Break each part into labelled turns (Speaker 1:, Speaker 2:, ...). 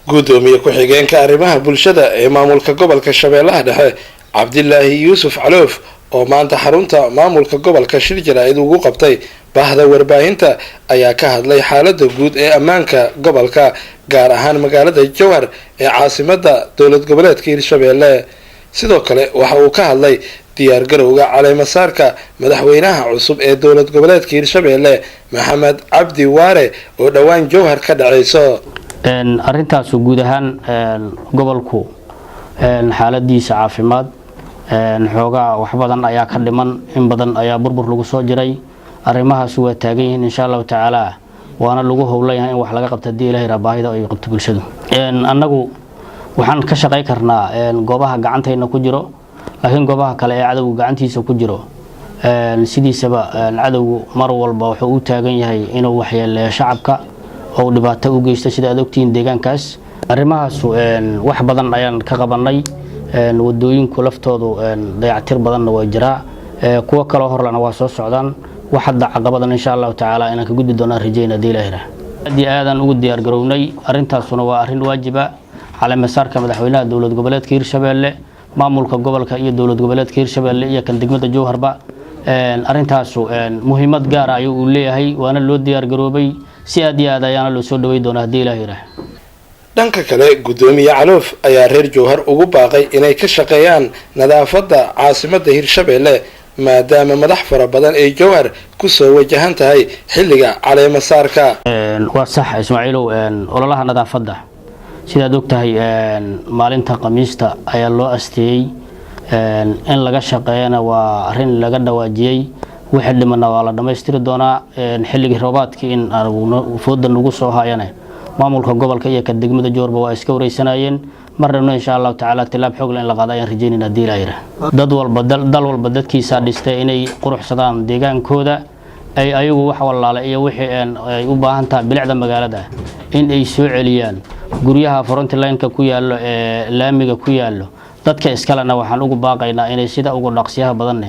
Speaker 1: gudoomiye ku-xigeenka arrimaha bulshada ee maamulka gobolka Shabeellaha Dhexe Cabdillaahi Yuusuf Caloof oo maanta xarunta maamulka gobolka Shirjira ugu qabtay bahda warbaahinta ayaa ka hadlay xaaladda guud ee ammaanka gobolka gaar ahaan magaalada Jowhar ee caasimadda dowlad goboleedka Hirshabeelle. sidoo kale waxa uu ka hadlay diyaar garowga caleemasaarka madaxweynaha cusub ee dowlad goboleedka Hirshabeelle Maxamed Cabdi Waare oo dhawaan Jowhar ka dhacayso.
Speaker 2: arintaas guud ahaan gobolku xaaladiisa caafimaad xoogaa wax badan ayaa ka dhiman in badan ayaa burbur lagu soo jiray arimahaas waa taagan yihiin insha Allah taala waana lagu howlayahay in wax laga qabto hadii Ilaahay baahida ay qabto bulshadu. annagu waxaan ka shaqay karnaa goobaha gacantayna ku jiro laakiin goobaha kale ee cadawga gacantiisa ku jiro sidiisaba cadawgu mar walba wuxuu u taagan yahay inuu waxyeeleeyo shacabka oo dhibaato u geysto sida aad ogtiin deegaankaas. arimahaas wax badan ayaan ka qabanay wadooyinku laftoodu dayactir badan waa jiraa kuwa kale horlana waa soo socdaan wax hadda caqabadan insha Allah taala inaan ka gudbi doonaa rajayna Ilaahay. hadii aadan ugu diyaar garownay arintaasuna waa arin waajiba caleemasaarka madaxweynaha dowlad goboleedka Hirshabeelle maamulka gobolka iyo dowlad goboleedka Hirshabeelle iyo kan degmada Jowharba. arintaas muhiimad gaar ah ayuu leeyahay waana loo diyaar garoobay si aad iyo aad ayaana loo soo dhaweey doonaa hadii Ilaahay.
Speaker 1: dhanka kale gudoomiye Caloof ayaa reer Jowhar ugu baaqay inay ka shaqeeyaan nadaafadda caasimadda Hirshabeelle maadaama madax fara badan ay Jowhar ku soo wajahan tahay xilliga caleemasaarka.
Speaker 2: waa sax Ismaaciilow ololaha nadaafadda sidaad ogtahay maalinta Khamiista ayaa loo asteeyay in laga shaqeeyana waa arin laga dhawaajiyay wixii dhimana waa la dhameystiri doonaa xilliga roobaadkii in foodan ugu soo hayane maamulka gobolka iyo ka degmada Jowharba waa iska wareysanayeen marna insha Allah taala tilaab xoog leh in la qaado ayaan rajeynaa hadii Ilaahay. dal walba dadkiisa dhistay inay quruxsadaan deegaankooda ay ayagu wax walaala iyo wixii ay u baahan tahay bilicda magaalada in ay soo celiyaan guryaha frontline-ka ku yaalo ee laamiga ku yaalo dadka iskalena waxaan ugu baaqaynaa inay sida ugu dhaqsiyaha badan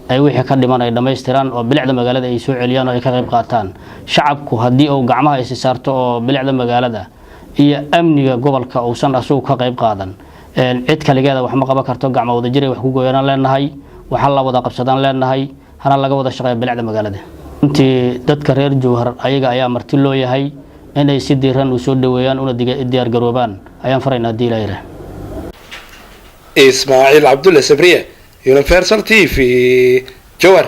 Speaker 2: ay wixii ka dhiman ay dhameystiraan oo bilicda magaalada ay soo celiyaan oo ay ka qayb qaataan. shacabku hadii uu gacmaha is saarto oo bilicda magaalada iyo amniga gobolka uu san asoo ka qayb qaadan cid kaligeeda wax ma qaban karto gacmo wada jiray wax ku gooyaan leenahay waxa la wada qabsadaan leenahay hana laga wada shaqeeyo bilicda magaalada. intii dadka reer Jowhar ayaga ayaa marti loo yahay inay si diiran u soo dhaweeyaan una diyaar garoobaan ayaan faraynaa hadii Ilaahay.
Speaker 1: Ismaaciil Abdulla Sabriye Universal TV Jowhar.